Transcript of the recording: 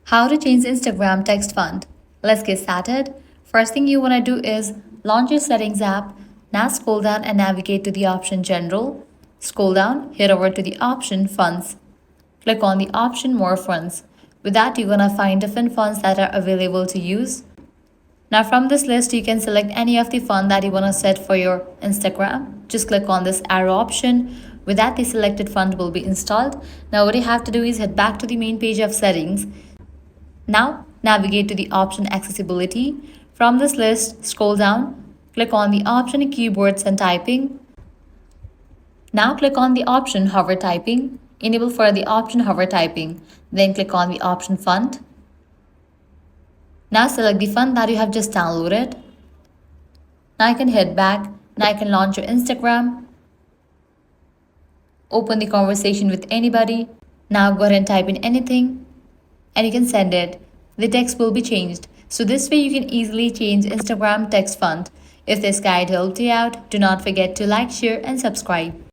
How to change Instagram text font. Let's get started. First thing you want to do is launch your settings app. Now scroll down and navigate to the option General. Scroll down, head over to the option Fonts. Click on the option More Fonts. With that, you're going to find different fonts that are available to use. Now from this list, you can select any of the font that you want to set for your Instagram. Just click on this arrow option. With that, the selected font will be installed. Now what you have to do is head back to the main page of settings. Now navigate to the option Accessibility. From this list, scroll down, click on the option Keyboards and Typing. Now click on the option Hover Typing. Enable for the option Hover Typing. Then click on the option Font. Now select the font that you have just downloaded. Now you can head back. Now you can launch your Instagram. Open the conversation with anybody. Now go ahead and type in anything and you can send it. The text will be changed. So this way you can easily change Instagram text font. If this guide helped you out, do not forget to like, share and subscribe.